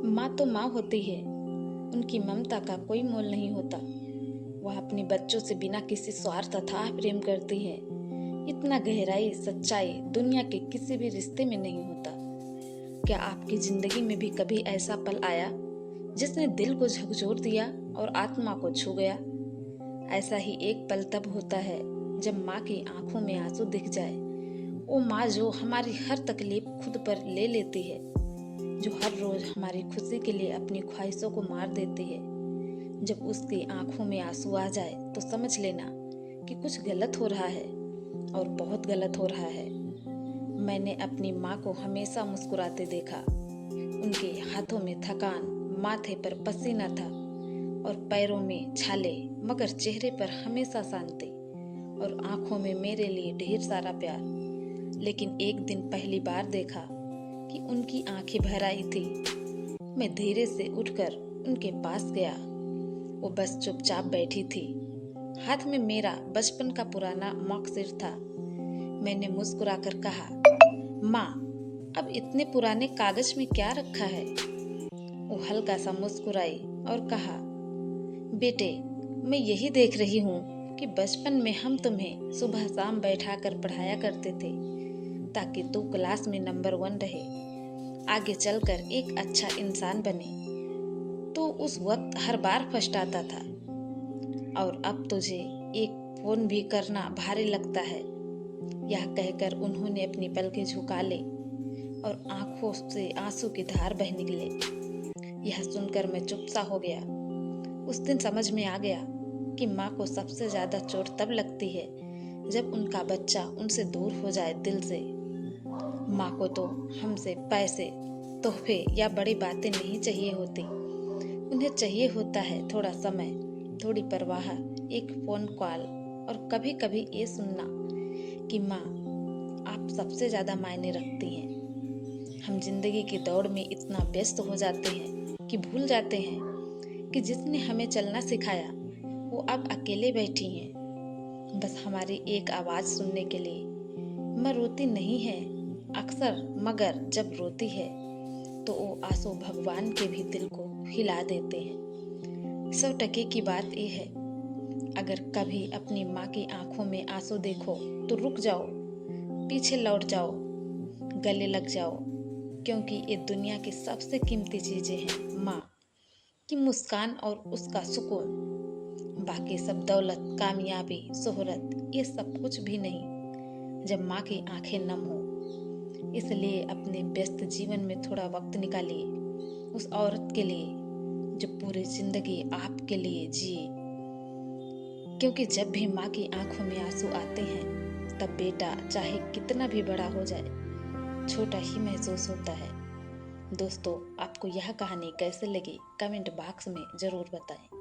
माँ तो माँ होती है, उनकी ममता का कोई मोल नहीं होता। वह अपने बच्चों से बिना किसी स्वार्थ अथाह प्रेम करती है। इतना गहराई सच्चाई दुनिया के किसी भी रिश्ते में नहीं होता। क्या आपकी जिंदगी में भी कभी ऐसा पल आया जिसने दिल को झकझोर दिया और आत्मा को छू गया? ऐसा ही एक पल तब होता है जब माँ की आंखों में आंसू दिख जाए। वो माँ जो हमारी हर तकलीफ खुद पर ले लेती है, जो हर रोज हमारी खुशी के लिए अपनी ख्वाहिशों को मार देती है। जब उसकी आंखों में आंसू आ जाए तो समझ लेना कि कुछ गलत हो रहा है और बहुत गलत हो रहा है। मैंने अपनी माँ को हमेशा मुस्कुराते देखा। उनके हाथों में थकान, माथे पर पसीना था और पैरों में छाले, मगर चेहरे पर हमेशा शांति और आंखों में मेरे लिए ढेर सारा प्यार। लेकिन एक दिन पहली बार देखा कि उनकी आंखें भर आई थी। मैं धीरे से उठकर उनके पास गया। वो बस चुपचाप बैठी थी। हाथ में मेरा बचपन का पुराना मॉकशीट था। मैंने मुस्कुराकर कहा, माँ, अब इतने पुराने कागज में क्या रखा है? वो हल्का सा मुस्कुराई और कहा, बेटे, मैं यही देख रही हूँ कि बचपन में हम तुम्हें सुबह शाम बैठा कर पढ़ाया करते थे ताकि तू क्लास में नंबर 1 रहे, आगे चलकर एक अच्छा इंसान बने। तो उस वक्त हर बार फर्स्ट आता था और अब तुझे एक फोन भी करना भारी लगता है। यह कहकर उन्होंने अपनी पलकें झुका ली और आंखों से आंसू की धार बह निकले। यह सुनकर मैं चुप सा हो गया। उस दिन समझ में आ गया कि माँ को सबसे ज्यादा चोट तब लगती है जब उनका बच्चा उनसे दूर हो जाए दिल से। माँ को तो हमसे पैसे, तोहफे या बड़ी बातें नहीं चाहिए होती। उन्हें चाहिए होता है थोड़ा समय, थोड़ी परवाह, एक फोन कॉल और कभी कभी ये सुनना कि माँ, आप सबसे ज्यादा मायने रखती हैं। हम जिंदगी की दौड़ में इतना व्यस्त हो जाते हैं कि भूल जाते हैं कि जिसने हमें चलना सिखाया वो अब अकेले बैठी हैं, बस हमारी एक आवाज सुनने के लिए। माँ रोती नहीं है अक्सर, मगर जब रोती है तो वो आंसू भगवान के भी दिल को हिला देते हैं। 100% की बात यह है, अगर कभी अपनी माँ की आंखों में आंसू देखो तो रुक जाओ, पीछे लौट जाओ, गले लग जाओ, क्योंकि ये दुनिया की सबसे कीमती चीजें हैं माँ की मुस्कान और उसका सुकून। बाकी सब दौलत, कामयाबी, शोहरत, ये सब कुछ भी नहीं जब माँ की आंखें नम हो। इसलिए अपने व्यस्त जीवन में थोड़ा वक्त निकालिए उस औरत के लिए जो पूरी जिंदगी आपके लिए जिए, क्योंकि जब भी माँ की आंखों में आंसू आते हैं तब बेटा चाहे कितना भी बड़ा हो जाए, छोटा ही महसूस होता है। दोस्तों, आपको यह कहानी कैसे लगी कमेंट बॉक्स में जरूर बताएं।